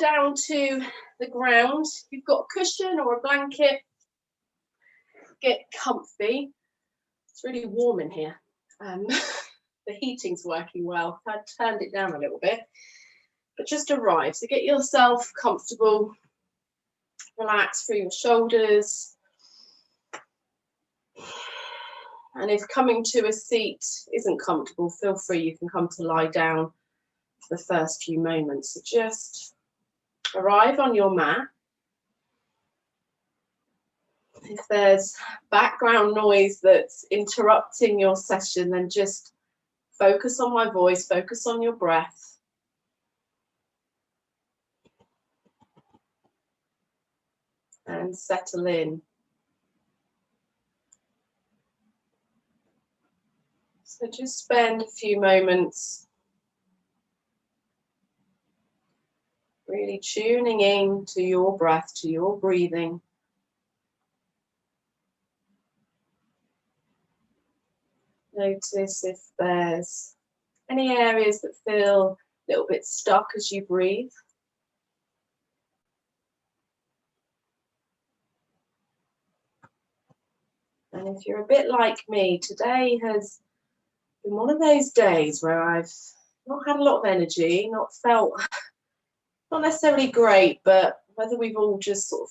down to the ground. If you've got a cushion or a blanket, get comfy. It's really warm in here. The heating's working well. I've turned it down a little bit, but just arrive. So get yourself comfortable. Relax through your shoulders. And if coming to a seat isn't comfortable, feel free. You can come to lie down for the first few moments. So just arrive on your mat. If there's background noise that's interrupting your session, then just focus on my voice, focus on your breath. And settle in. So just spend a few moments really tuning in to your breath, to your breathing. Notice if there's any areas that feel a little bit stuck as you breathe. And if you're a bit like me, today has been one of those days where I've not had a lot of energy, not felt, not necessarily great, but whether we've all just sort of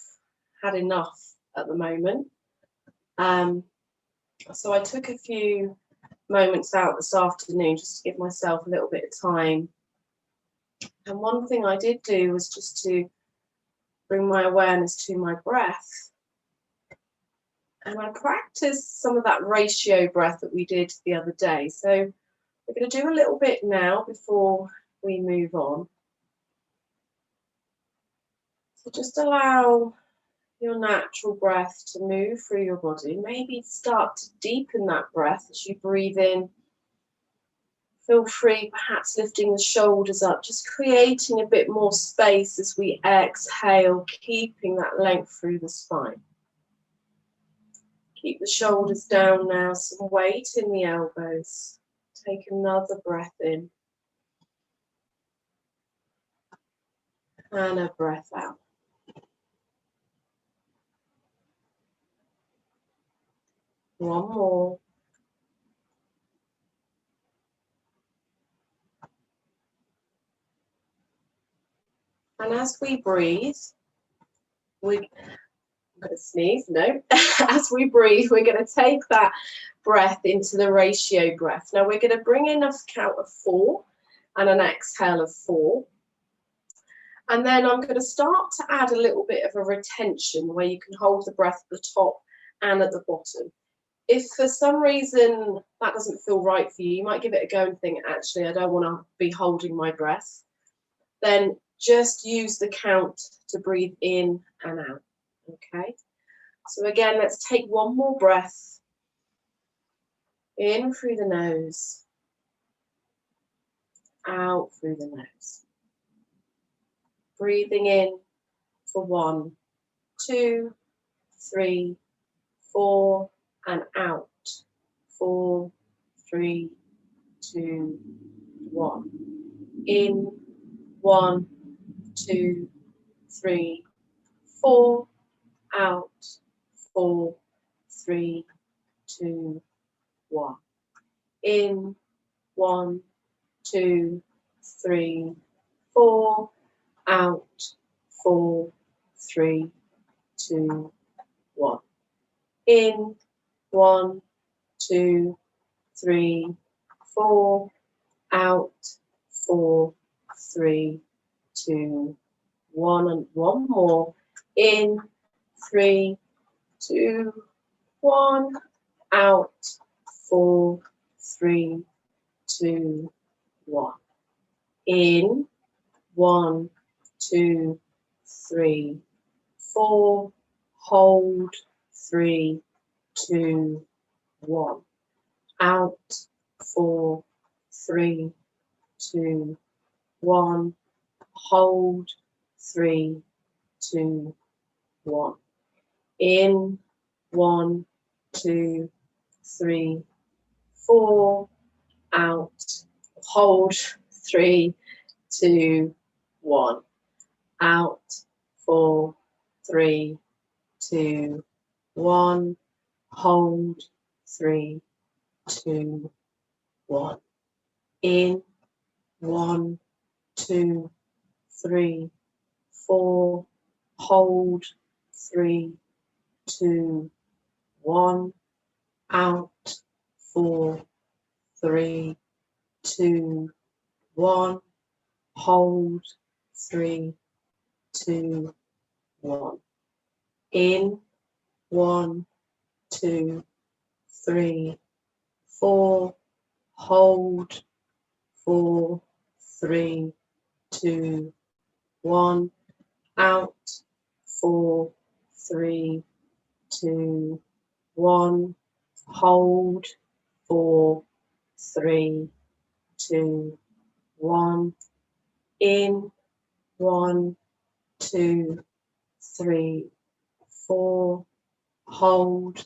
had enough at the moment. So I took a few moments out this afternoon just to give myself a little bit of time. And one thing I did do was just to bring my awareness to my breath. And I practiced some of that ratio breath that we did the other day. So we're going to do a little bit now before we move on. So just allow your natural breath to move through your body. Maybe start to deepen that breath as you breathe in. Feel free, perhaps lifting the shoulders up, just creating a bit more space as we exhale, keeping that length through the spine. Keep the shoulders down now, some weight in the elbows. Take another breath in. And a breath out. One more. And as we breathe, I'm going to sneeze, no. As we breathe, we're going to take that breath into the ratio breath. Now we're going to bring in a count of 4 and an exhale of 4. And then I'm going to start to add a little bit of a retention where you can hold the breath at the top and at the bottom. If for some reason that doesn't feel right for you, you might give it a go and think, actually, I don't want to be holding my breath. Then just use the count to breathe in and out. Okay, so again, let's take one more breath in through the nose, out through the nose. Breathing in for 1, 2, 3, 4, and out. 4, 3, 2, 1. In 1, 2, 3, 4. Out. 4, 3, 2, 1. In 1, 2, 3, 4. Out. 4, 3, 2, 1. In 1, 2, 3, 4. Out. 4, 3, 2, 1. And one more. In 3, 2, 1. Out. 4, 3, 2, 1. In 1, 2, 3, 4. Hold. 3, 2, 1. Out. 4, 3, 2, 1. Hold. 3, 2, 1. In 1, 2, 3, 4. Out. Hold. 3, 2, 1. out, 4, 3, 2, 1. Hold, 3, 2, 1. In, 1, 2, 3, 4. Hold, 3, 2, 1. Out, 4, 3, 2, 1. Hold, 3, 2, 1. In, 1, 2, 3, 4. Hold, 4, 3, 2, 1. Out, 4, 3, 2, 1. Hold, 4, 3, 2, 1. In, 1, 2, 3, 4. Hold,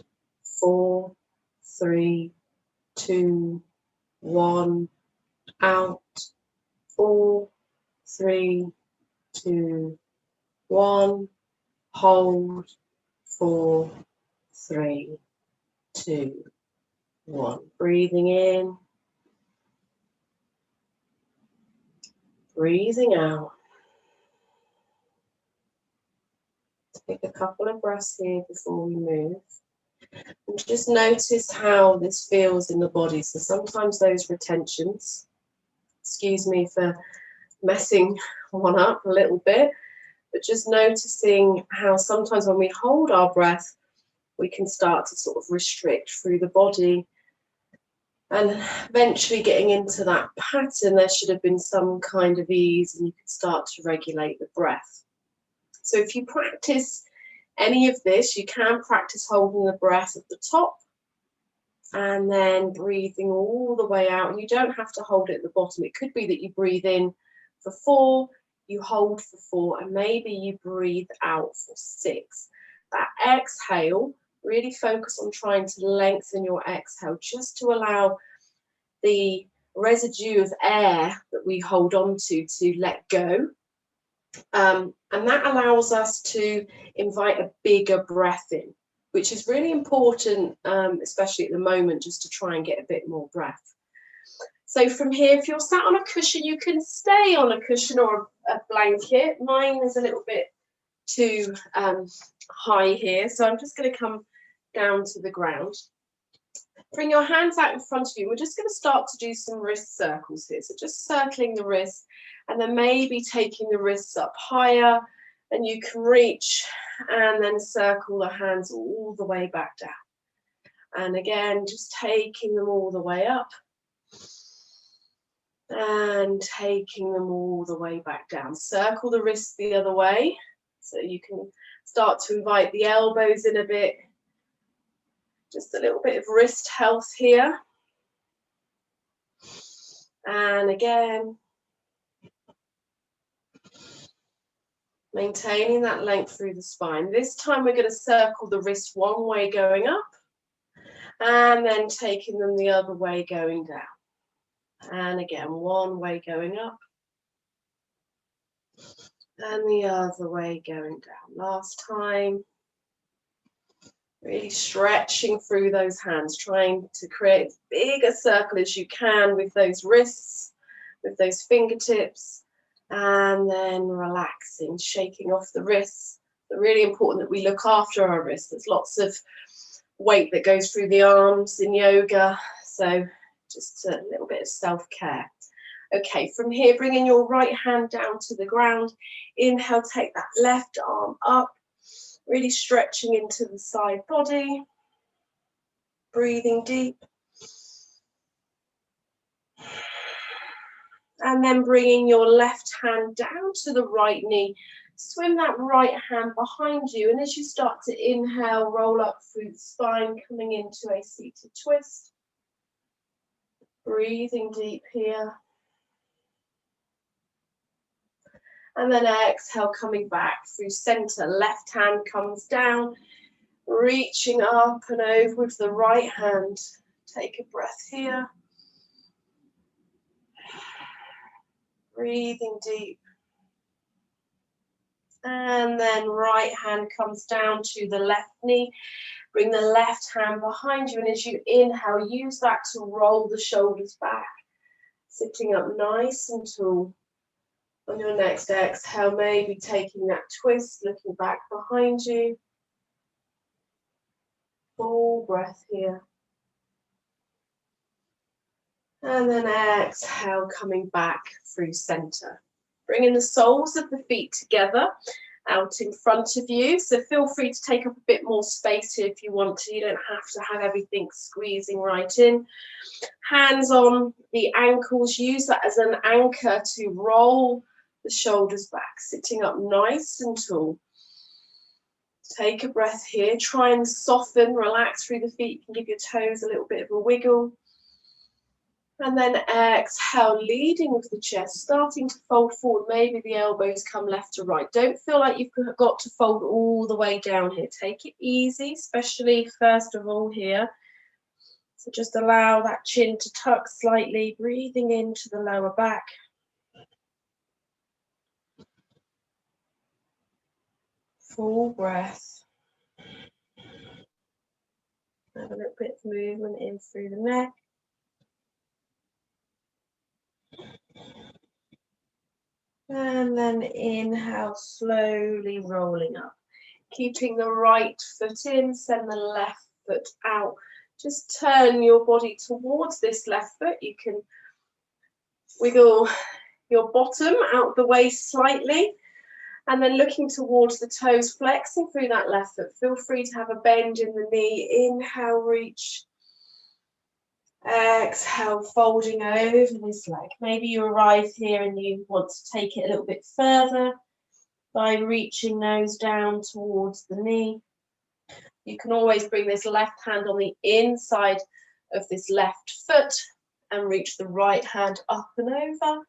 4, 3, 2, 1. Out, 4, 3, 2, 1. Hold, 4, 3, 2, 1. Breathing in, breathing out. Take a couple of breaths here before we move. And just notice how this feels in the body. So sometimes those retentions, excuse me for messing one up a little bit, but just noticing how sometimes when we hold our breath, we can start to sort of restrict through the body. And eventually getting into that pattern, there should have been some kind of ease and you can start to regulate the breath. So if you practice any of this, you can practice holding the breath at the top and then breathing all the way out. And you don't have to hold it at the bottom. It could be that you breathe in for 4, you hold for 4, and maybe you breathe out for 6. That exhale, really focus on trying to lengthen your exhale just to allow the residue of air that we hold on to let go. And that allows us to invite a bigger breath in, which is really important, especially at the moment, just to try and get a bit more breath. So from here, if you're sat on a cushion, you can stay on a cushion or a blanket. Mine is a little bit too high here, so I'm just going to come down to the ground. Bring your hands out in front of you. We're just going to start to do some wrist circles here. So just circling the wrist and then maybe taking the wrists up higher, and you can reach and then circle the hands all the way back down. And again, just taking them all the way up and taking them all the way back down. Circle the wrists the other way so you can start to invite the elbows in a bit. Just a little bit of wrist health here. And again, maintaining that length through the spine. This time we're going to circle the wrist one way going up and then taking them the other way going down. And again, one way going up and the other way going down. Last time. Really stretching through those hands, trying to create as big a circle as you can with those wrists, with those fingertips, and then relaxing, shaking off the wrists. It's really important that we look after our wrists. There's lots of weight that goes through the arms in yoga, so just a little bit of self-care. Okay, from here, bringing your right hand down to the ground. Inhale, take that left arm up. Really stretching into the side body, breathing deep. And then bringing your left hand down to the right knee. Swim that right hand behind you. And as you start to inhale, roll up through the spine, coming into a seated twist. Breathing deep here. And then exhale, coming back through center. Left hand comes down, reaching up and over with the right hand. Take a breath here. Breathing deep. And then right hand comes down to the left knee. Bring the left hand behind you, and as you inhale, use that to roll the shoulders back. Sitting up nice and tall. On your next exhale, maybe taking that twist, looking back behind you. Full breath here. And then exhale, coming back through center. Bringing the soles of the feet together out in front of you. So feel free to take up a bit more space here if you want to. You don't have to have everything squeezing right in. Hands on the ankles. Use that as an anchor to roll the shoulders back. Sitting up nice and tall. Take a breath here. Try and soften, relax through the feet. You can give your toes a little bit of a wiggle. And then exhale, leading with the chest, starting to fold forward. Maybe the elbows come left to right. Don't feel like you've got to fold all the way down here. Take it easy, especially first of all here. So just allow that chin to tuck slightly, breathing into the lower back. Full breath. Have a little bit of movement in through the neck. And then inhale, slowly rolling up. Keeping the right foot in, send the left foot out. Just turn your body towards this left foot. You can wiggle your bottom out the way slightly. And then looking towards the toes, flexing through that left foot. Feel free to have a bend in the knee. Inhale, reach. Exhale, folding over this leg. Maybe you arrive here and you want to take it a little bit further by reaching nose down towards the knee. You can always bring this left hand on the inside of this left foot and reach the right hand up and over,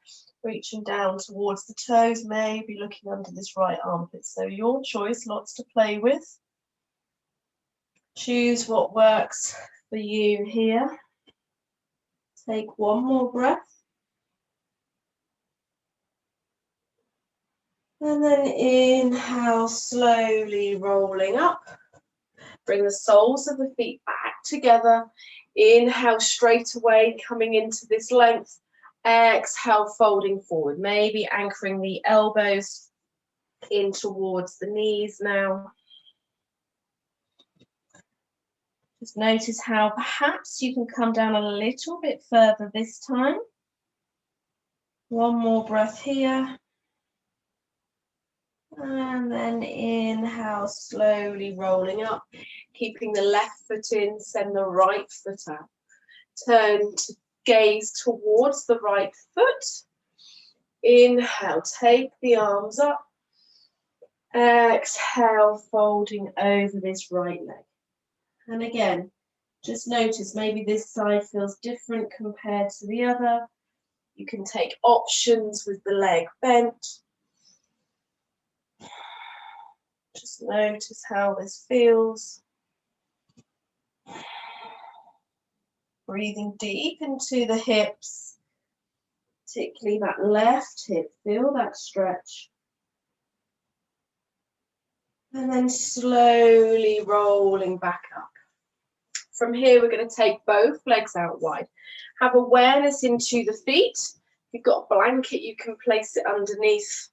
reaching down towards the toes, maybe looking under this right armpit. So your choice, lots to play with. Choose what works for you here. Take one more breath. And then inhale, slowly rolling up. Bring the soles of the feet back together. Inhale straight away, coming into this length. Exhale, folding forward. Maybe anchoring the elbows in towards the knees now. Just notice how perhaps you can come down a little bit further this time. One more breath here. And then inhale, slowly rolling up. Keeping the left foot in, send the right foot out. Turn to gaze towards the right foot. Inhale, take the arms up. Exhale, folding over this right leg. And again, just notice maybe this side feels different compared to the other. You can take options with the leg bent. Just notice how this feels. Breathing deep into the hips, particularly that left hip. Feel that stretch. And then slowly rolling back up. From here, we're going to take both legs out wide. Have awareness into the feet. If you've got a blanket, you can place it underneath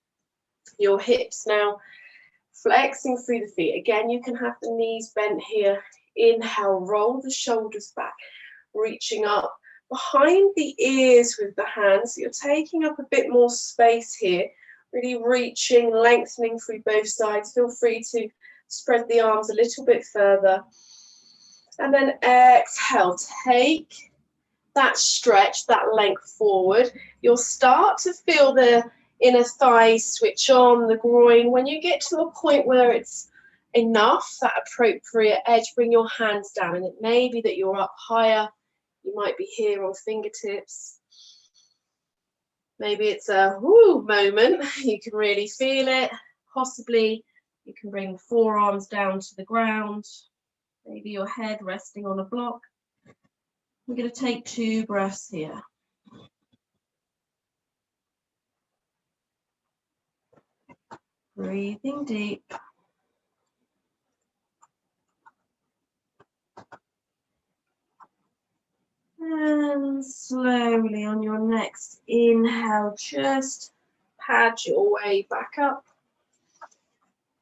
your hips now. Flexing through the feet. Again, you can have the knees bent here. Inhale, roll the shoulders back, reaching up behind the ears with the hands. So you're taking up a bit more space here, really reaching, lengthening through both sides. Feel free to spread the arms a little bit further. And then exhale, take that stretch, that length forward. You'll start to feel the inner thighs switch on, the groin. When you get to a point where it's enough, that appropriate edge, bring your hands down. And it may be that you're up higher. You might be here on fingertips. Maybe it's a woo moment. You can really feel it. Possibly you can bring the forearms down to the ground. Maybe your head resting on a block. We're going to take 2 breaths here. Breathing deep. And slowly on your next inhale, just pad your way back up.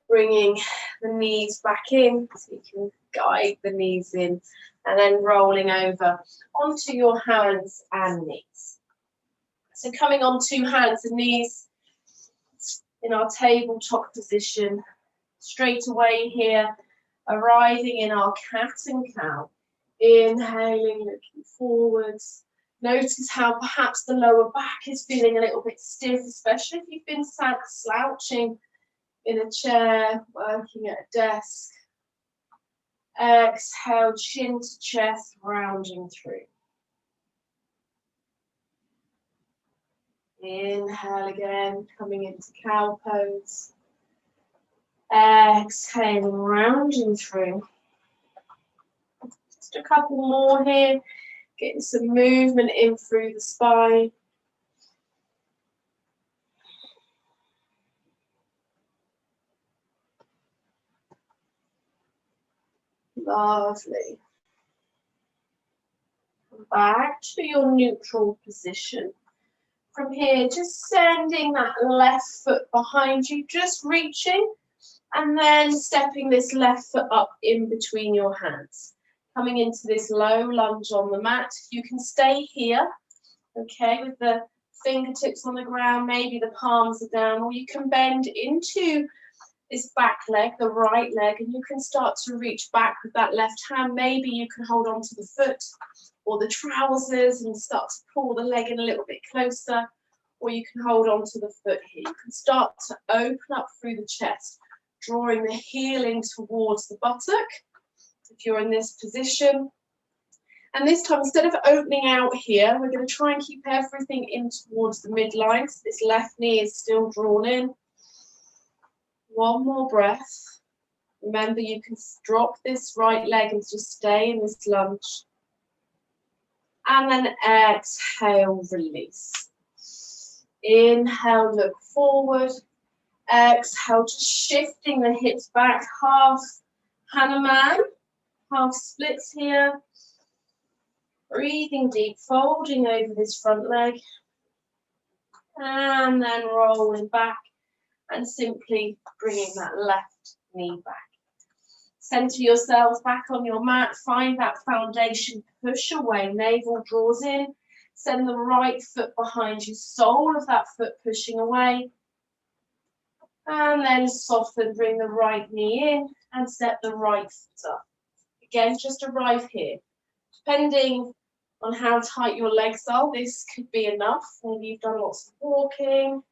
Bringing the knees back in, so you can guide the knees in, and then rolling over onto your hands and knees. So coming onto hands and knees in our tabletop position, straight away here, arriving in our cat and cow. Inhaling, looking forwards. Notice how perhaps the lower back is feeling a little bit stiff, especially if you've been sat slouching in a chair, working at a desk. Exhale, chin to chest, rounding through. Inhale again, coming into cow pose. Exhaling, rounding through. Just a couple more here, getting some movement in through the spine. Lovely. Back to your neutral position. From here, just sending that left foot behind you, just reaching, and then stepping this left foot up in between your hands. Coming into this low lunge on the mat. You can stay here, okay, with the fingertips on the ground, maybe the palms are down, or you can bend into this back leg, the right leg, and you can start to reach back with that left hand. Maybe you can hold on to the foot or the trousers and start to pull the leg in a little bit closer, or you can hold on to the foot here. You can start to open up through the chest, drawing the heel in towards the buttock, if you're in this position. And this time, instead of opening out here, we're going to try and keep everything in towards the midline, so this left knee is still drawn in. One more breath. Remember, you can drop this right leg and just stay in this lunge. And then exhale, release. Inhale, look forward. Exhale, just shifting the hips back, half Hanuman, half splits here. Breathing deep, folding over this front leg. And then rolling back. And simply bringing that left knee back. Center yourselves back on your mat. Find that foundation. Push away. Navel draws in. Send the right foot behind you. Sole of that foot pushing away. And then soften. Bring the right knee in and step the right foot up. Again, just arrive here. Depending on how tight your legs are, this could be enough. Maybe you've done lots of walking,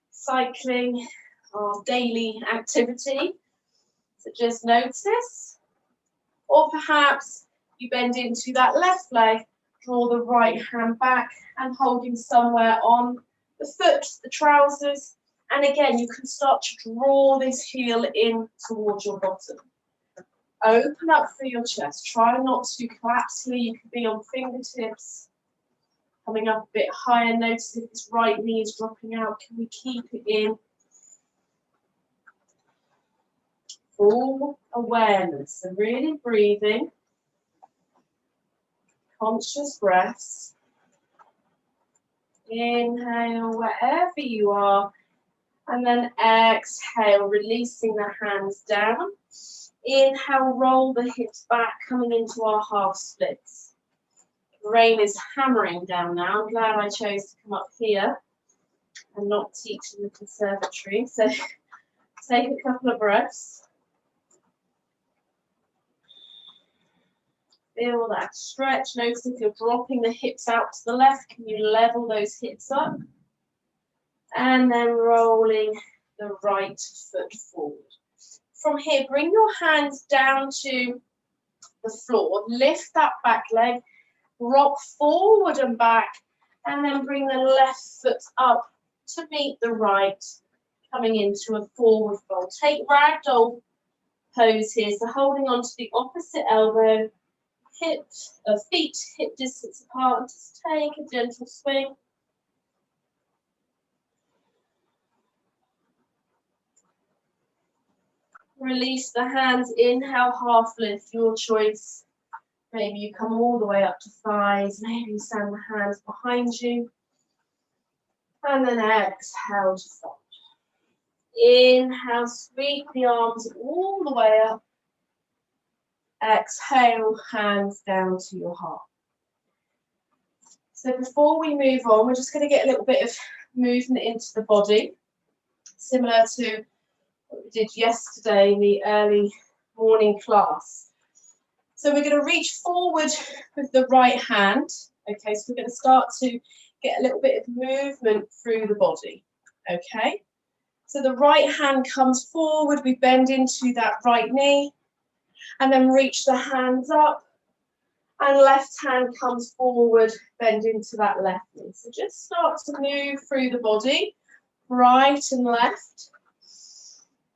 cycling, or daily activity. So just notice. Or perhaps you bend into that left leg, draw the right hand back and holding somewhere on the foot, the trousers. And again, you can start to draw this heel in towards your bottom. Open up through your chest. Try not to collapse here. You can be on fingertips. Coming up a bit higher. Notice if this right knee is dropping out. Can we keep it in? Full awareness. So really breathing. Conscious breaths. Inhale wherever you are. And then exhale, releasing the hands down. Inhale, roll the hips back, coming into our half splits. The rain is hammering down now. I'm glad I chose to come up here and not teach in the conservatory. So take a couple of breaths. Feel that stretch. Notice if you're dropping the hips out to the left, can you level those hips up? And then rolling the right foot forward. From here, bring your hands down to the floor. Lift that back leg, rock forward and back, and then bring the left foot up to meet the right, coming into a forward fold. Take ragdoll pose here, so holding on to the opposite elbow, feet hip distance apart, and just take a gentle swing. Release the hands, inhale, half lift, your choice. Maybe you come all the way up to thighs, maybe you stand the hands behind you. And then exhale to fold. Inhale, sweep the arms all the way up. Exhale, hands down to your heart. So before we move on, we're just going to get a little bit of movement into the body, similar to what we did yesterday in the early morning class. So we're going to reach forward with the right hand. Okay, so we're going to start to get a little bit of movement through the body. Okay, so the right hand comes forward, we bend into that right knee, and then reach the hands up, and left hand comes forward, bend into that left knee. So just start to move through the body, right and left.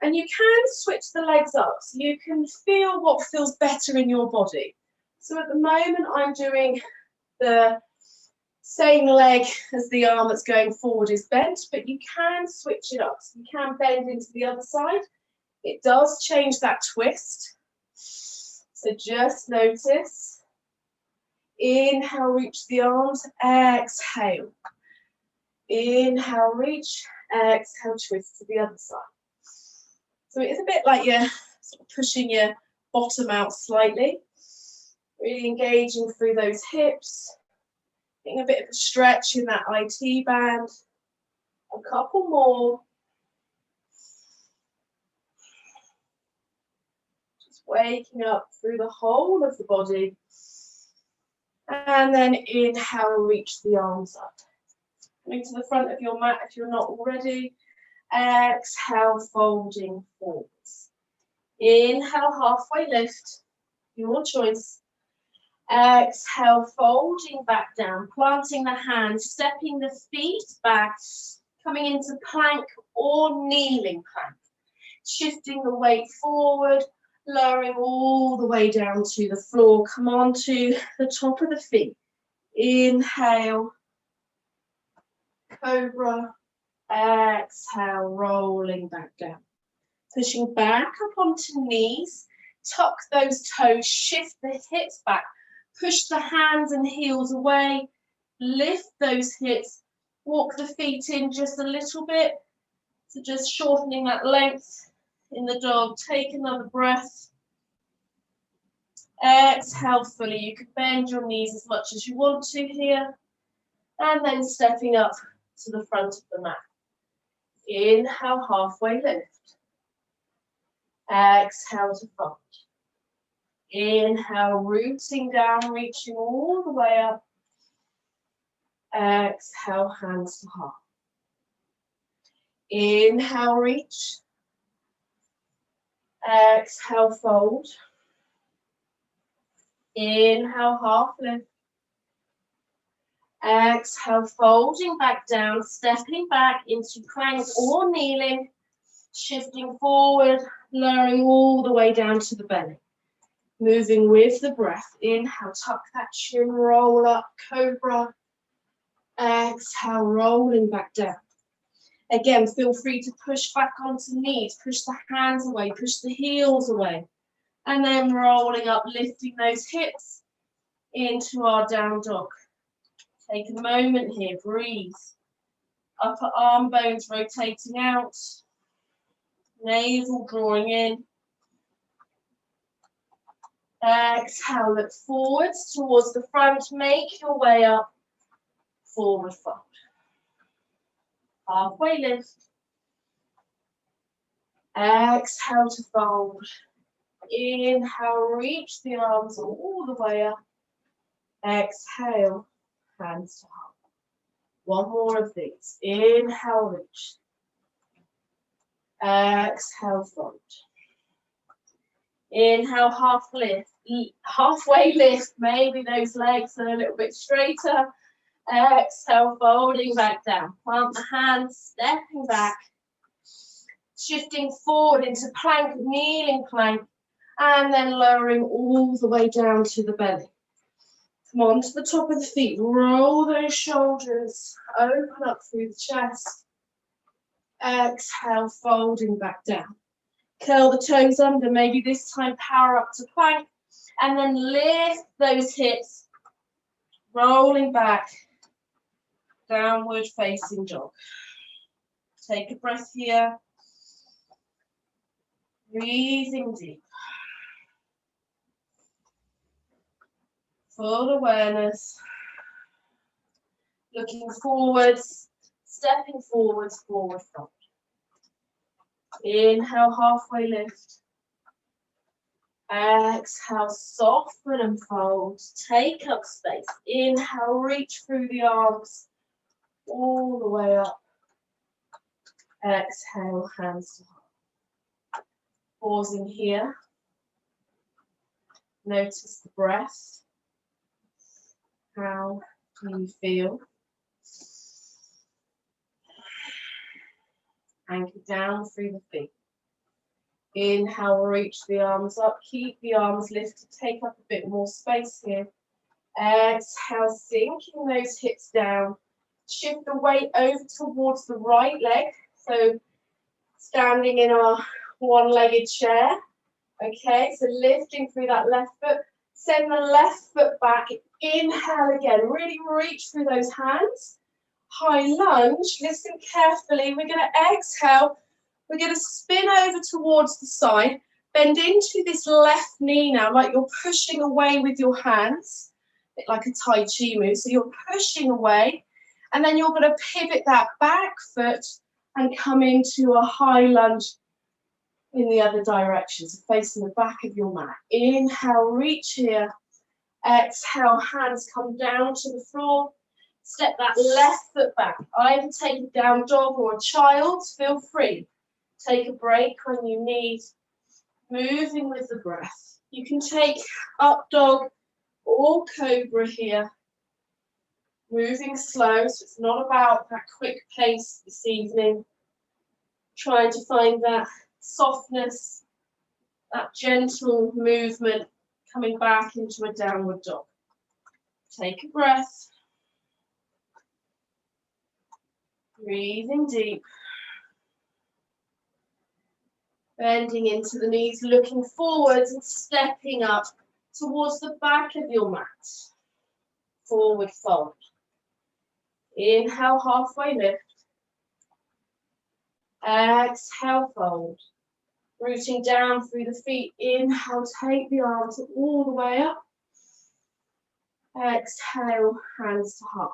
And you can switch the legs up, so you can feel what feels better in your body. So at the moment, I'm doing the same leg as the arm that's going forward is bent, but you can switch it up. So you can bend into the other side. It does change that twist. So just notice. Inhale, reach the arms. Exhale. Inhale, reach. Exhale, twist to the other side. So it is a bit like you're sort of pushing your bottom out slightly. Really engaging through those hips. Getting a bit of a stretch in that IT band. A couple more. Just waking up through the whole of the body. And then inhale, reach the arms up. Coming to the front of your mat if you're not already. Exhale, folding forwards. Inhale, halfway lift. Your choice. Exhale, folding back down, planting the hands, stepping the feet back, coming into plank or kneeling plank. Shifting the weight forward, lowering all the way down to the floor. Come on to the top of the feet. Inhale, cobra. Exhale, rolling back down. Pushing back up onto knees. Tuck those toes, shift the hips back. Push the hands and heels away, lift those hips, walk the feet in just a little bit, so just shortening that length in the dog. Take another breath. Exhale fully. You can bend your knees as much as you want to here, and then stepping up to the front of the mat. Inhale, halfway lift. Exhale to fold. Inhale, rooting down, reaching all the way up. Exhale, hands to heart. Inhale, reach. Exhale, fold. Inhale, half lift. Exhale, folding back down, stepping back into plank or kneeling, shifting forward, lowering all the way down to the belly. Moving with the breath. Inhale, tuck that chin, roll up, cobra. Exhale, rolling back down. Again, feel free to push back onto knees, push the hands away, push the heels away. And then rolling up, lifting those hips into our down dog. Take a moment here, breathe. Upper arm bones rotating out. Navel drawing in. Exhale, look forwards towards the front. Make your way up. Forward fold. Halfway lift. Exhale to fold. Inhale, reach the arms all the way up. Exhale, hands to heart. One more of these. Inhale, reach. Exhale, fold. Inhale, halfway lift. Maybe those legs are a little bit straighter. Exhale, folding back down. Plant the hands, stepping back. Shifting forward into plank, kneeling plank. And then lowering all the way down to the belly. Come on to the top of the feet. Roll those shoulders. Open up through the chest. Exhale, folding back down. Curl the toes under, maybe this time power up to plank, and then lift those hips, rolling back, downward facing dog. Take a breath here, breathing deep. Full awareness, looking forwards, stepping forwards, forward fold. Inhale, halfway lift. Exhale, soften and fold. Take up space. Inhale, reach through the arms all the way up. Exhale, hands to heart. Pausing here. Notice the breath. How do you feel? Anchor down through the feet. Inhale, reach the arms up. Keep the arms lifted. Take up a bit more space here. Exhale, sinking those hips down. Shift the weight over towards the right leg. So standing in our one-legged chair. Okay, so lifting through that left foot. Send the left foot back. Inhale again. Really reach through those hands. High lunge. Listen carefully. We're going to exhale. We're going to spin over towards the side. Bend into this left knee now, like you're pushing away with your hands. A bit like a Tai Chi move. So you're pushing away. And then you're going to pivot that back foot and come into a high lunge in the other direction, so facing the back of your mat. Inhale, reach here. Exhale, hands come down to the floor. Step that left foot back. Either take a down dog or a child. Feel free. Take a break when you need. Moving with the breath. You can take up dog or cobra here. Moving slow, so it's not about that quick pace this evening. Trying to find that softness, that gentle movement, coming back into a downward dog. Take a breath. Breathing deep. Bending into the knees, looking forwards and stepping up towards the back of your mat. Forward fold. Inhale, halfway lift. Exhale, fold. Rooting down through the feet. Inhale, take the arms all the way up. Exhale, hands to heart.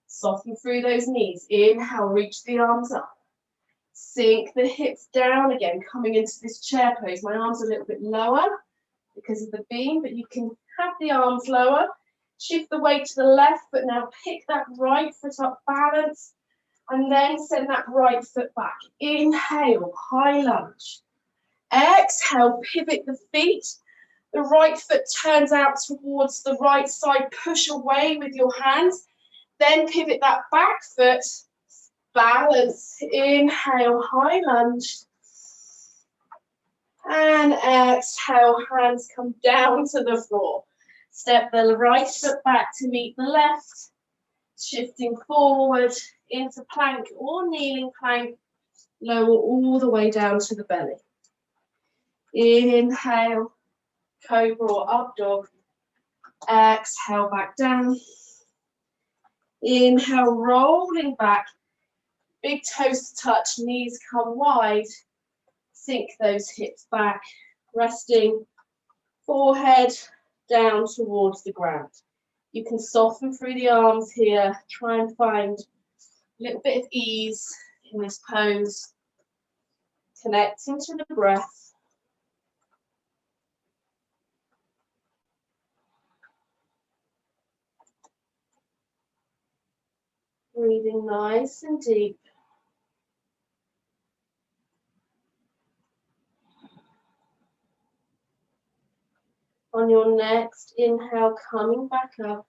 Soften through those knees. Inhale, reach the arms up. Sink the hips down again, coming into this chair pose. My arms are a little bit lower because of the beam, but you can have the arms lower. Shift the weight to the left, but now pick that right foot up, balance, and then send that right foot back. Inhale, high lunge. Exhale, pivot the feet. The right foot turns out towards the right side. Push away with your hands. Then pivot that back foot. Balance. Inhale, high lunge. And exhale, hands come down to the floor. Step the right foot back to meet the left. Shifting forward into plank or kneeling plank. Lower all the way down to the belly. Inhale, cobra or up dog. Exhale, back down. Inhale, rolling back. Big toes to touch, knees come wide. Sink those hips back. Resting, forehead down towards the ground. You can soften through the arms here. Try and find a little bit of ease in this pose. Connecting to the breath. Breathing nice and deep. On your next inhale, coming back up.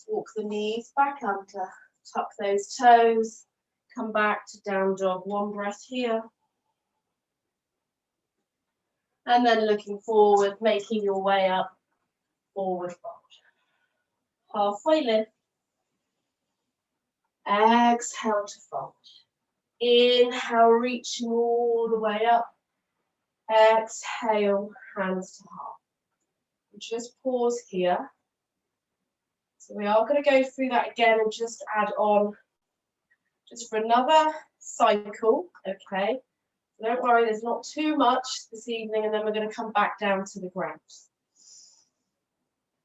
Walk the knees back under. Tuck those toes. Come back to down dog. One breath here. And then looking forward, making your way up. Forward fold. Halfway lift. Exhale to fold. Inhale, reaching all the way up. Exhale, hands to heart. Just pause here. So we are going to go through that again and just add on just for another cycle, okay? Don't worry, there's not too much this evening, and then we're going to come back down to the ground.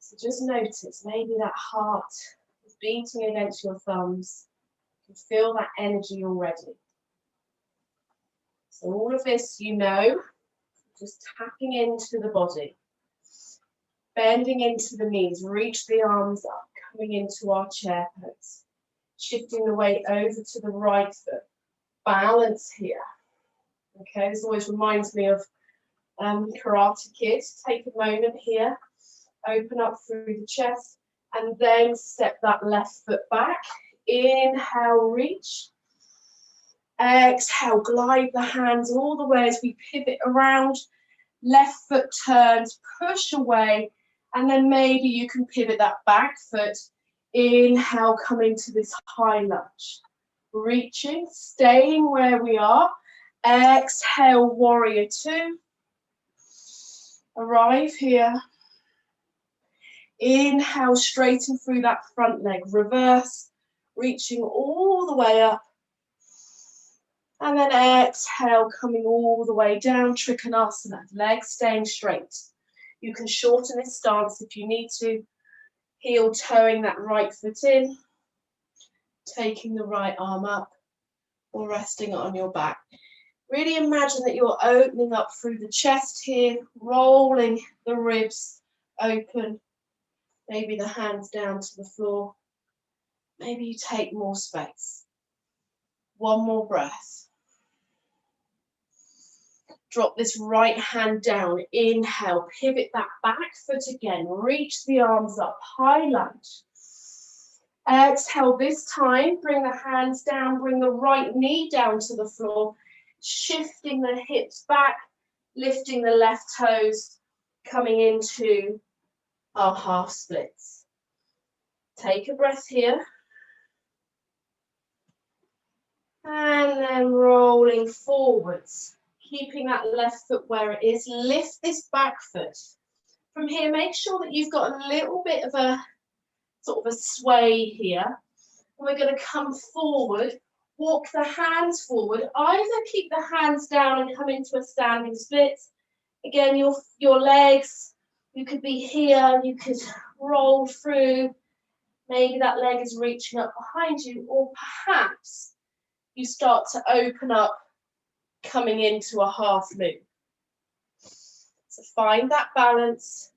So just notice, maybe that heart is beating against your thumbs. You can feel that energy already. So all of this, you know, just tapping into the body. Bending into the knees, reach the arms up, coming into our chair pose. Shifting the weight over to the right foot. Balance here. Okay, this always reminds me of Karate Kid. Take a moment here, open up through the chest, and then step that left foot back. Inhale, reach. Exhale, glide the hands all the way as we pivot around. Left foot turns, push away, and then maybe you can pivot that back foot. Inhale, coming to this high lunge. Reaching, staying where we are. Exhale, warrior two. Arrive here. Inhale, straighten through that front leg. Reverse, reaching all the way up. And then exhale, coming all the way down. Trikonasana, legs staying straight. You can shorten this stance if you need to. Heel toeing that right foot in. Taking the right arm up or resting it on your back. Really imagine that you're opening up through the chest here, rolling the ribs open. Maybe the hands down to the floor. Maybe you take more space. One more breath. Drop this right hand down. Inhale, pivot that back foot again. Reach the arms up, high lunge. Exhale this time, bring the hands down, bring the right knee down to the floor. Shifting the hips back, lifting the left toes, coming into our half splits. Take a breath here. And then rolling forwards, keeping that left foot where it is. Lift this back foot. From here, make sure that you've got a little bit of a sort of a sway here. And we're going to come forward. Walk the hands forward. Either keep the hands down and come into a standing split. Again, your legs, you could be here, you could roll through. Maybe that leg is reaching up behind you, or perhaps you start to open up, coming into a half moon. So find that balance.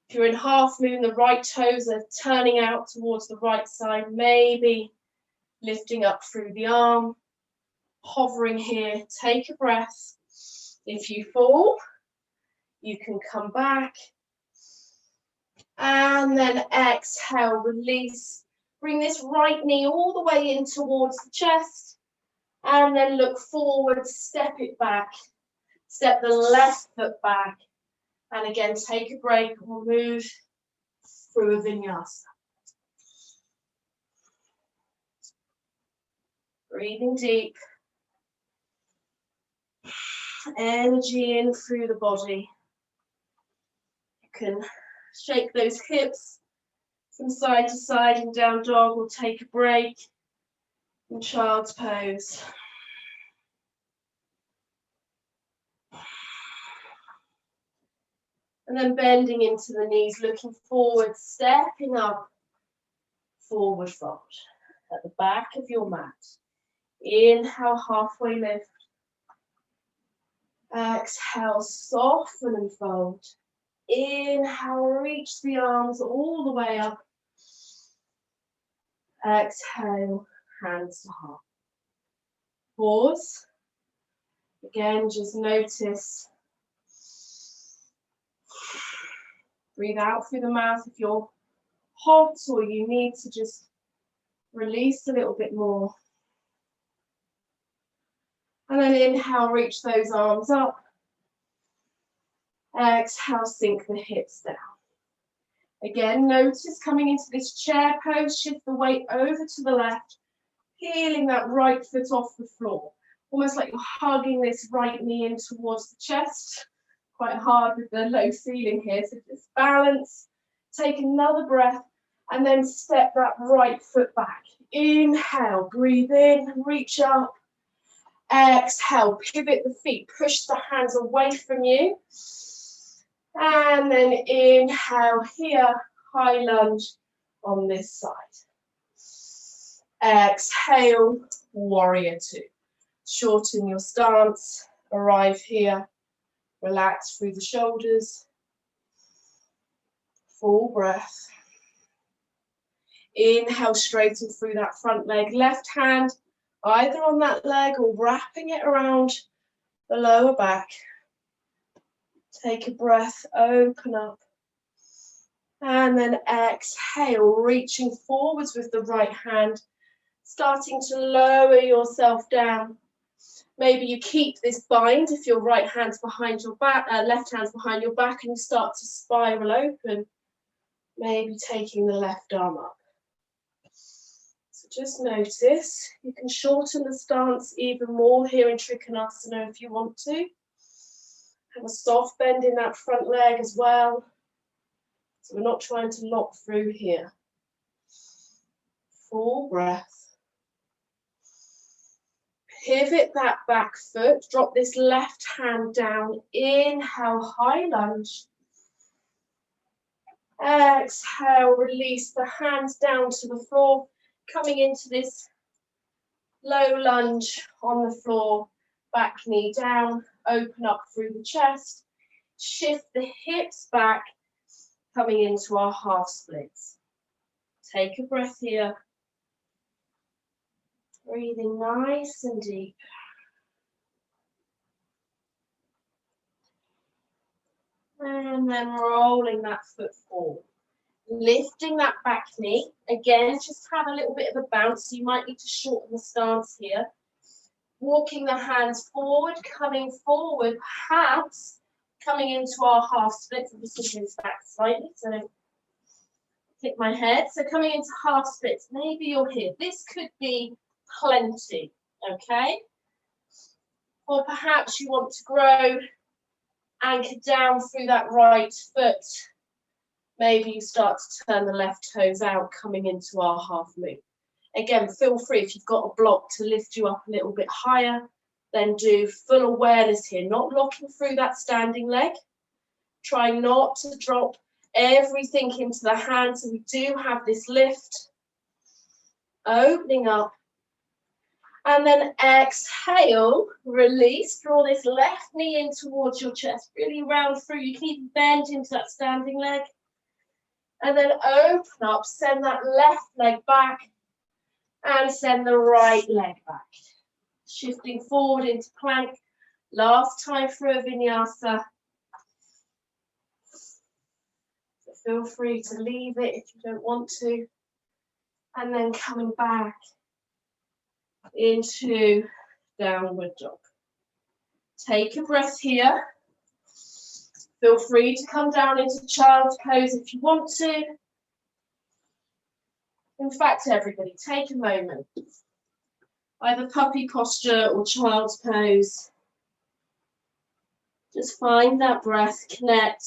If you're in half moon, the right toes are turning out towards the right side, maybe lifting up through the arm, hovering here, take a breath. If you fall, you can come back. And then exhale, release. Bring this right knee all the way in towards the chest. And then look forward, step it back. Step the left foot back. And again, take a break. We'll move through a vinyasa. Breathing deep. Energy in through the body. You can shake those hips from side to side in down dog, or take a break in child's pose. And then bending into the knees, looking forward, stepping up, forward fold at the back of your mat. Inhale, halfway lift. Exhale, soften and fold. Inhale, reach the arms all the way up. Exhale, hands to heart. Pause. Again, just notice. Breathe out through the mouth if you're hot or you need to just release a little bit more. And then inhale, reach those arms up. Exhale, sink the hips down. Again, notice coming into this chair pose, shift the weight over to the left. peeling that right foot off the floor. Almost like you're hugging this right knee in towards the chest. Quite hard with the low ceiling here, so just balance. Take another breath and then step that right foot back. Inhale, breathe in, reach up. Exhale, pivot the feet, push the hands away from you. And then inhale here, high lunge on this side. Exhale, warrior two. Shorten your stance, arrive here, relax through the shoulders. Full breath. Inhale, straighten through that front leg. Left hand either on that leg or wrapping it around the lower back. Take a breath, open up. And then exhale, reaching forwards with the right hand, starting to lower yourself down. Maybe you keep this bind if your right hand's behind your back, left hand's behind your back, and you start to spiral open. Maybe taking the left arm up. So just notice, you can shorten the stance even more here in Trikonasana if you want to. Have a soft bend in that front leg as well. So we're not trying to lock through here. Full breath. Pivot that back foot. Drop this left hand down. Inhale, high lunge. Exhale, release the hands down to the floor. Coming into this low lunge on the floor. Back knee down. Open up through the chest. Shift the hips back. Coming into our half splits. Take a breath here. Breathing nice and deep. And then rolling that foot forward. Lifting that back knee. Again, just have a little bit of a bounce. So you might need to shorten the stance here. Walking the hands forward, coming forward, perhaps coming into our half splits. I'm just moving this back slightly so I don't hit my head. So coming into half splits, maybe you're here. This could be plenty, okay? Or perhaps you want to grow, anchor down through that right foot. Maybe you start to turn the left toes out, coming into our half moon. Again, feel free if you've got a block to lift you up a little bit higher, then do full awareness here, not locking through that standing leg. Try not to drop everything into the hands. So we do have this lift, opening up. And then exhale, release, draw this left knee in towards your chest, really round through. You can even bend into that standing leg. And then open up, send that left leg back and send the right leg back. Shifting forward into plank. Last time for a vinyasa. So feel free to leave it if you don't want to. And then coming back into downward dog. Take a breath here. Feel free to come down into child's pose if you want to. In fact, everybody, take a moment. Either puppy posture or child's pose. Just find that breath, connect.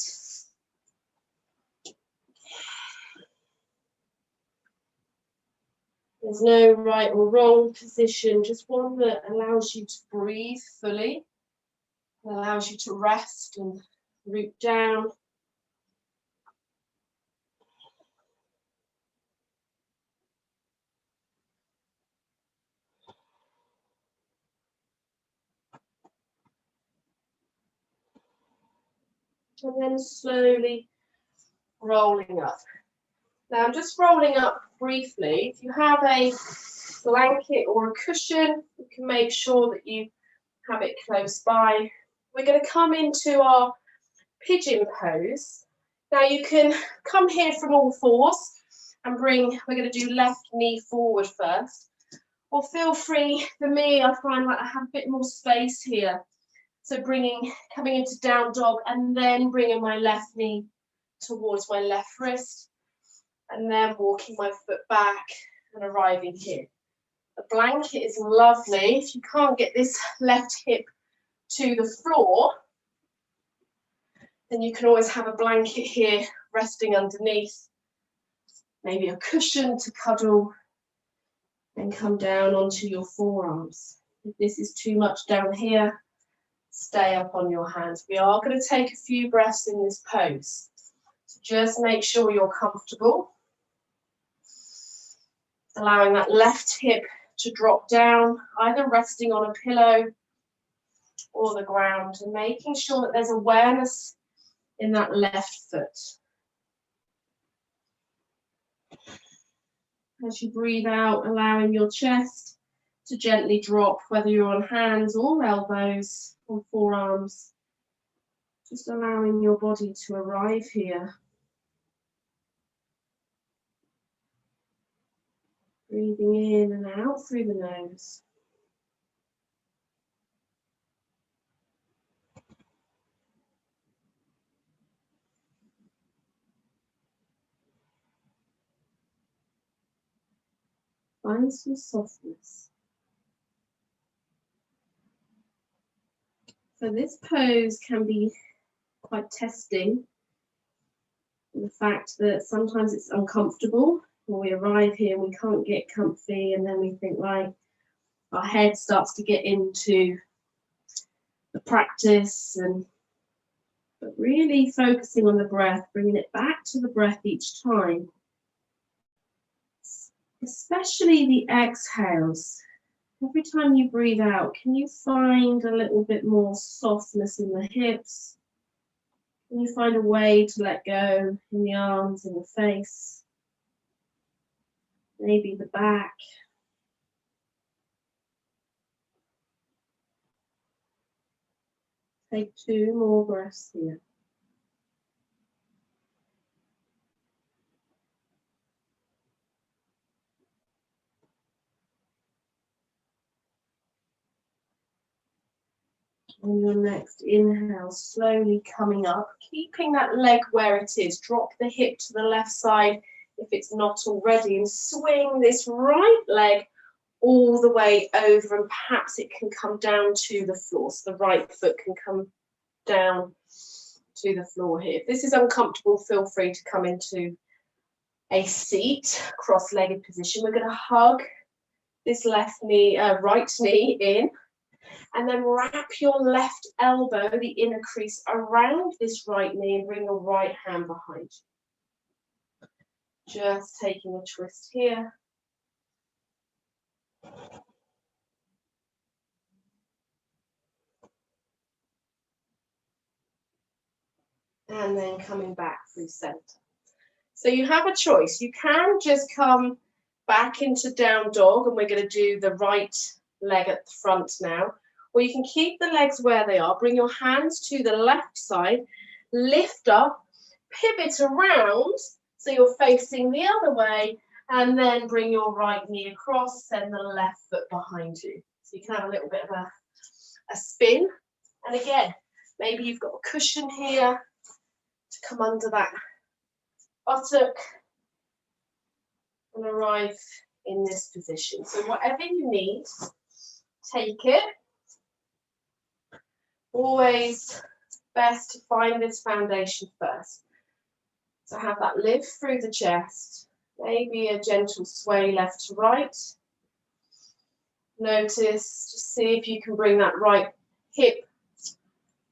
There's no right or wrong position, just one that allows you to breathe fully, allows you to rest and root down. And then slowly rolling up. Now I'm just rolling up briefly. If you have a blanket or a cushion, you can make sure that you have it close by. We're going to come into our pigeon pose. Now you can come here from all fours and we're going to do left knee forward first. Or feel free, for me, I find like I have a bit more space here. So coming into down dog and then bringing my left knee towards my left wrist and then walking my foot back and arriving here. A blanket is lovely. If you can't get this left hip to the floor, then you can always have a blanket here resting underneath. Maybe a cushion to cuddle and come down onto your forearms. If this is too much down here, stay up on your hands. We are going to take a few breaths in this pose. So just make sure you're comfortable. Allowing that left hip to drop down, either resting on a pillow or the ground, and making sure that there's awareness in that left foot. As you breathe out, allowing your chest to gently drop, whether you're on hands or elbows or forearms. Just allowing your body to arrive here. Breathing in and out through the nose. Find some softness. So this pose can be quite testing. The fact that sometimes it's uncomfortable when we arrive here, we can't get comfy, and then we think, like, our head starts to get into the practice, but really focusing on the breath, bringing it back to the breath each time, especially the exhales. Every time you breathe out, can you find a little bit more softness in the hips? Can you find a way to let go in the arms, in the face, maybe the back? Take 2 more breaths here. On your next inhale, slowly coming up, keeping that leg where it is. Drop the hip to the left side if it's not already, and swing this right leg all the way over, and perhaps it can come down to the floor. So the right foot can come down to the floor here. If this is uncomfortable, feel free to come into a seat, cross-legged position. We're going to hug this left knee, right knee in, and then wrap your left elbow, the inner crease, around this right knee and bring your right hand behind you. Just taking a twist here. And then coming back through center. So you have a choice. You can just come back into down dog, and we're going to do the right leg at the front now. Or you can keep the legs where they are, bring your hands to the left side, lift up, pivot around so you're facing the other way, and then bring your right knee across, send the left foot behind you. So you can have a little bit of a spin. And again, maybe you've got a cushion here to come under that buttock and arrive in this position. So whatever you need, take it. Always best to find this foundation first. So have that lift through the chest, maybe a gentle sway left to right. Notice, just see if you can bring that right hip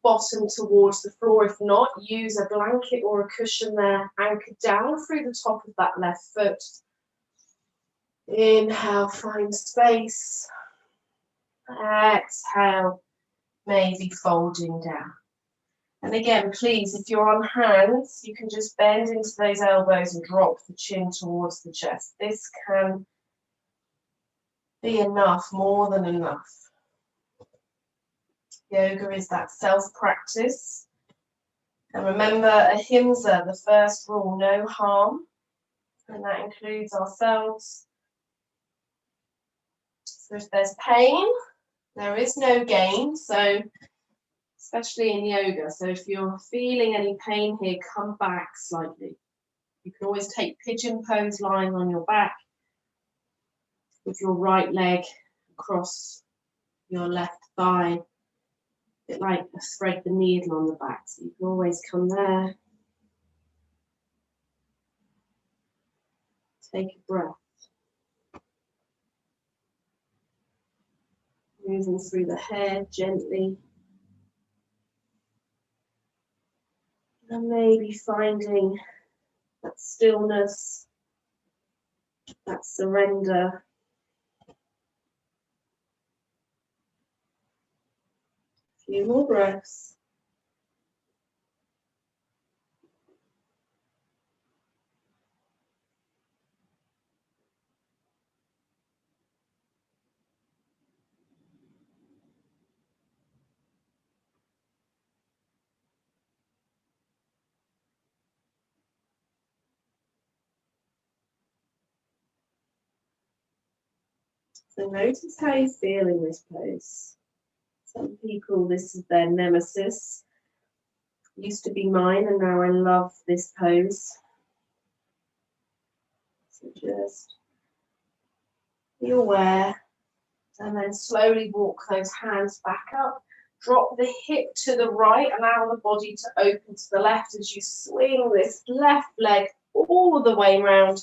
bottom towards the floor. If not, use a blanket or a cushion there, anchored down through the top of that left foot. Inhale, find space. Exhale, maybe folding down. And again, please, if you're on hands, you can just bend into those elbows and drop the chin towards the chest. This can be enough, more than enough. Yoga is that self-practice. And remember, ahimsa, the first rule, no harm. And that includes ourselves. So if there's pain, there is no gain. So especially in yoga. So if you're feeling any pain here, come back slightly. You can always take pigeon pose lying on your back. with your right leg across your left thigh, a bit like a thread the needle on the back. So you can always come there. Take a breath. Moving through the hair gently. And maybe finding that stillness, that surrender. A few more breaths. So notice how you feel in this pose. Some people, this is their nemesis. Used to be mine, and now I love this pose. So just be aware, and then slowly walk those hands back up. Drop the hip to the right, allow the body to open to the left as you swing this left leg all the way round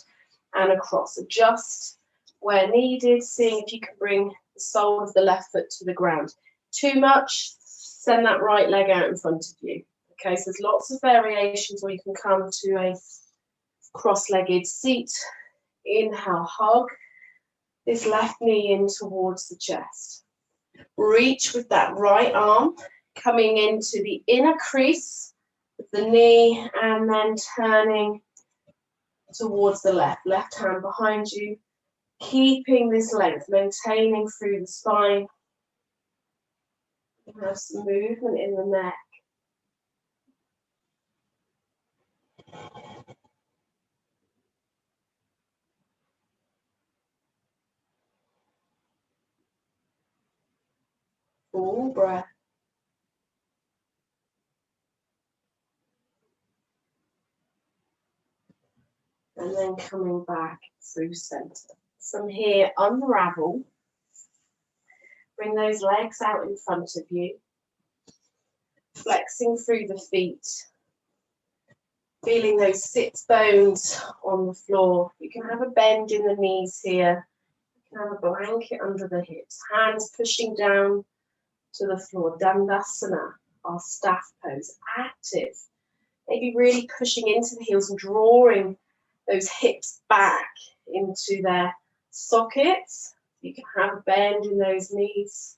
and across. Adjust where needed, seeing if you can bring the sole of the left foot to the ground. Too much, send that right leg out in front of you. Okay, so there's lots of variations where you can come to a cross-legged seat. Inhale, hug this left knee in towards the chest. Reach with that right arm, coming into the inner crease of the knee and then turning towards the left. Left hand behind you, keeping this length, maintaining through the spine. You have some movement in the neck. Full breath. And then coming back through center. From here, unravel. Bring those legs out in front of you. Flexing through the feet. Feeling those sit bones on the floor. You can have a bend in the knees here. You can have a blanket under the hips. Hands pushing down to the floor. Dandasana, our staff pose. Active. Maybe really pushing into the heels and drawing those hips back into their sockets. You can have a bend in those knees.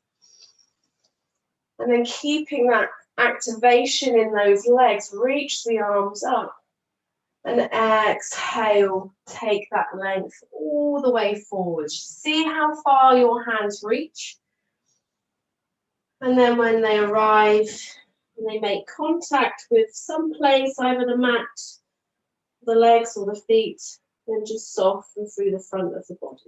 And then keeping that activation in those legs, reach the arms up. And exhale, take that length all the way forward. See how far your hands reach. And then when they arrive, and they make contact with some place, either the mat, the legs or the feet, then just soften through the front of the body.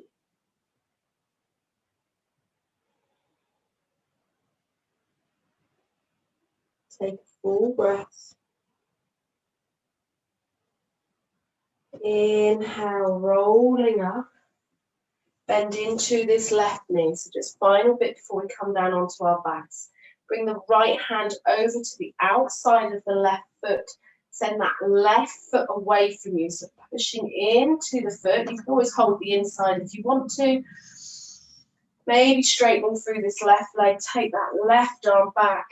Take a full breath. Inhale, rolling up. Bend into this left knee. So just final bit before we come down onto our backs. Bring the right hand over to the outside of the left foot. Send that left foot away from you. So pushing into the foot. You can always hold the inside if you want to. Maybe straightening through this left leg. Take that left arm back.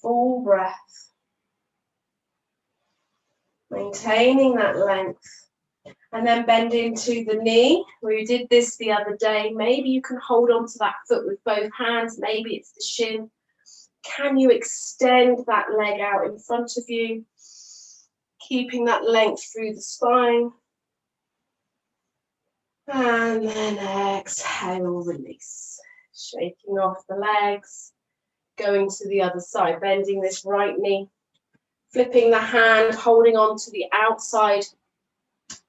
Full breath. Maintaining that length. And then bend into the knee. We did this the other day. Maybe you can hold on to that foot with both hands. Maybe it's the shin. Can you extend that leg out in front of you? Keeping that length through the spine. And then exhale, release. Shaking off the legs. Going to the other side. Bending this right knee. Flipping the hand, holding on to the outside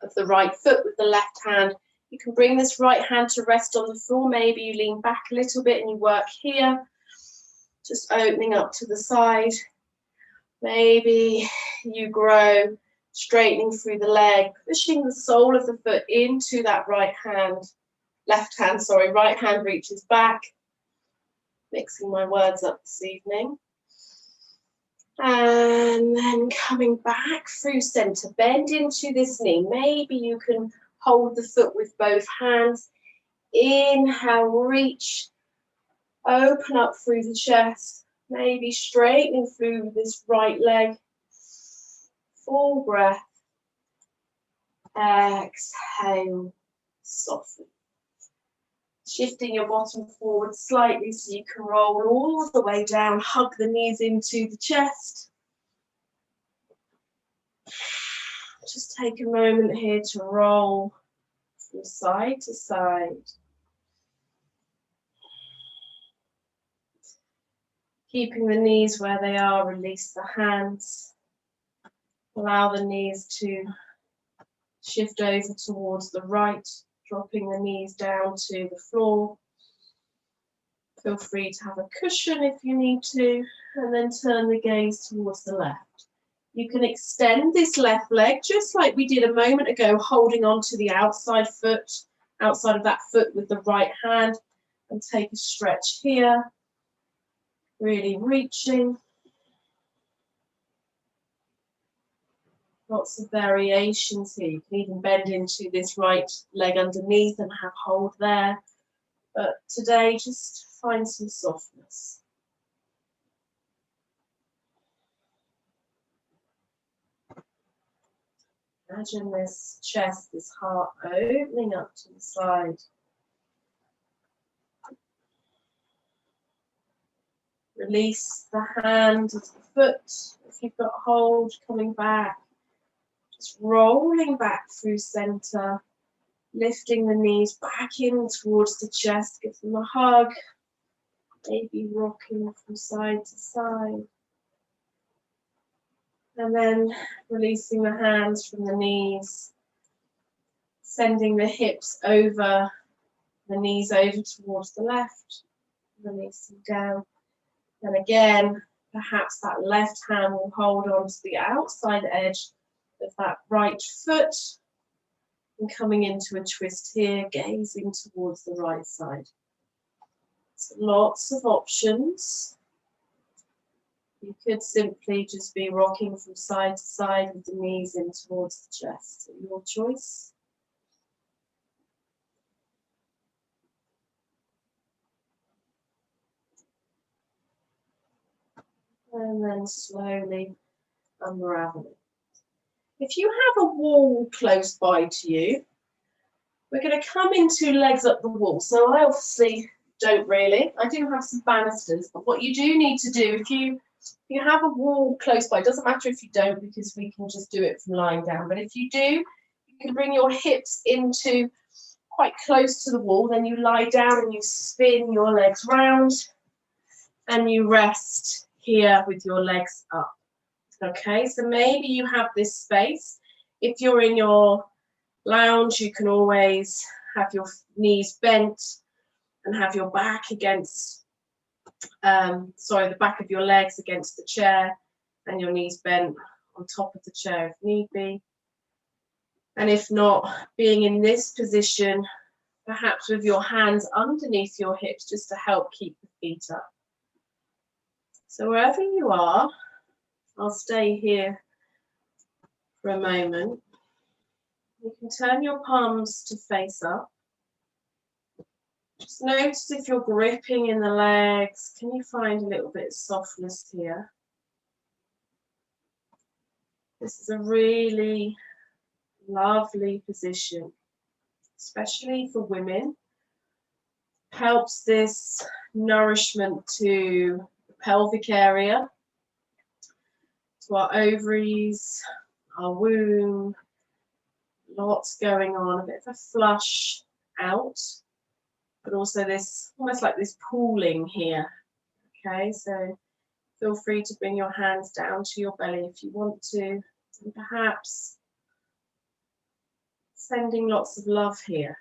of the right foot with the left hand. You can bring this right hand to rest on the floor. Maybe you lean back a little bit and you work here. Just opening up to the side. Maybe you grow Straightening through the leg, pushing the sole of the foot into that right hand, left hand, sorry, right hand reaches back. Mixing my words up this evening. And then coming back through center, bend into this knee. Maybe you can hold the foot with both hands. Inhale, reach, open up through the chest. Maybe straightening through this right leg. Full breath. Exhale, soften. Shifting your bottom forward slightly so you can roll all the way down. Hug the knees into the chest. Just take a moment here to roll from side to side. Keeping the knees where they are, release the hands. Allow the knees to shift over towards the right, dropping the knees down to the floor. Feel free to have a cushion if you need to, and then turn the gaze towards the left. You can extend this left leg just like we did a moment ago, holding on to the outside foot, outside of that foot with the right hand, and take a stretch here. Really reaching. Lots of variations here. You can even bend into this right leg underneath and have hold there. But today, just find some softness. Imagine this chest, this heart opening up to the side. Release the hand of the foot if you've got hold, coming back. Just rolling back through center. Lifting the knees back in towards the chest, give them a hug. Maybe rocking from side to side. And then releasing the hands from the knees. Sending the hips over, the knees over towards the left. Releasing down. And again, perhaps that left hand will hold on to the outside edge of that right foot. And coming into a twist here, gazing towards the right side. So lots of options. You could simply just be rocking from side to side with the knees in towards the chest. Your choice. And then slowly unraveling. If you have a wall close by to you, we're going to come into legs up the wall. So I obviously don't really. I do have some banisters, but what you do need to do, if you have a wall close by, it doesn't matter if you don't because we can just do it from lying down. But if you do, you can bring your hips into quite close to the wall. Then you lie down and you spin your legs round and you rest here with your legs up. Okay, so maybe you have this space. If you're in your lounge, you can always have your knees bent and have your back against, the back of your legs against the chair and your knees bent on top of the chair if need be. And if not, being in this position, perhaps with your hands underneath your hips just to help keep the feet up. So wherever you are, I'll stay here for a moment. You can turn your palms to face up. Just notice if you're gripping in the legs, can you find a little bit of softness here? This is a really lovely position, especially for women. Helps this nourishment to the pelvic area, to our ovaries, our womb. Lots going on, a bit of a flush out, but also this, almost like this pooling here. Okay, so feel free to bring your hands down to your belly if you want to, and perhaps sending lots of love here.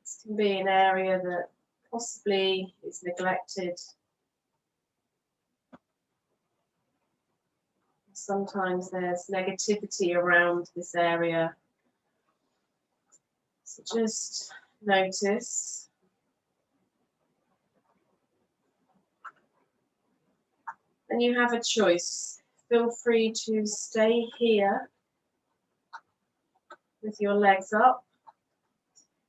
This can be an area that possibly is neglected. Sometimes there's negativity around this area. So just notice. And you have a choice. Feel free to stay here with your legs up.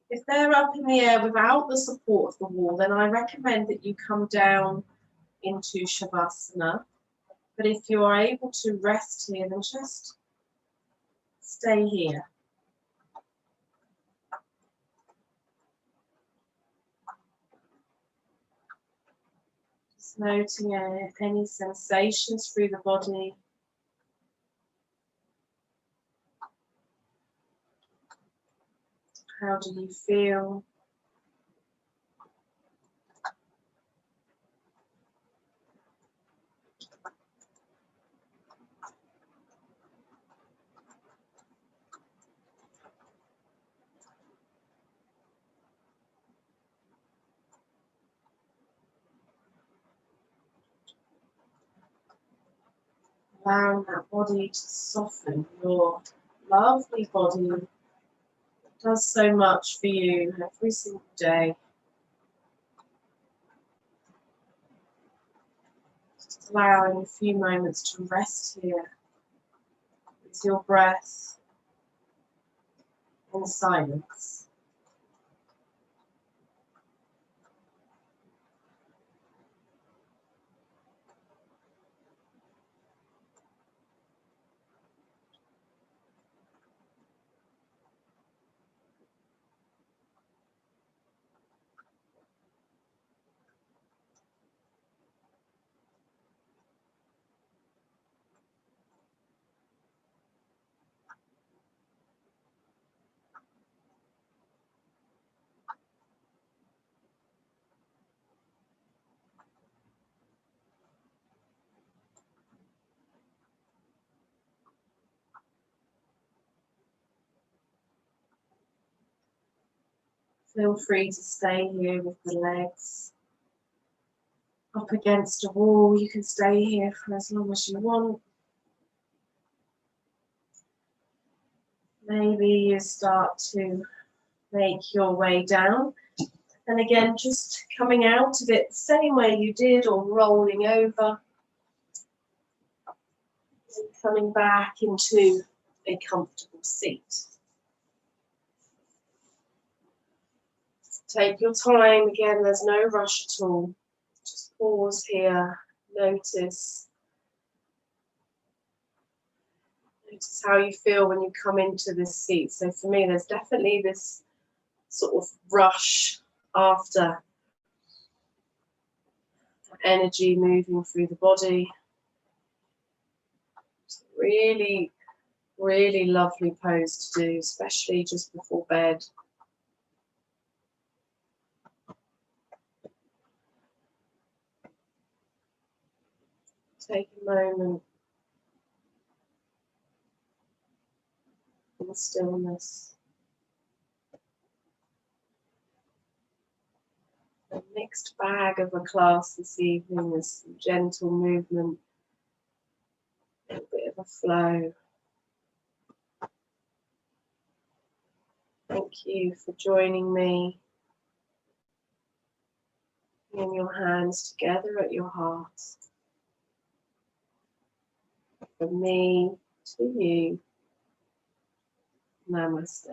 If they're up in the air without the support of the wall, then I recommend that you come down into Shavasana. But if you're able to rest here, then just stay here. Just noting any sensations through the body. How do you feel? Allowing that body to soften. Your lovely body does so much for you every single day. Just allowing a few moments to rest here with your breath in silence. Feel free to stay here with the legs up against a wall. You can stay here for as long as you want. Maybe you start to make your way down. And again, just coming out of it the same way you did, or rolling over. And coming back into a comfortable seat. Take your time. Again, there's no rush at all. Just pause here. Notice how you feel when you come into this seat. So for me, there's definitely this sort of rush after energy moving through the body. It's really, really lovely pose to do, especially just before bed. Take a moment in stillness. A mixed bag of a class this evening. There's some gentle movement, a little bit of a flow. Thank you for joining me. Bring your hands together at your heart. From me to you. Namaste.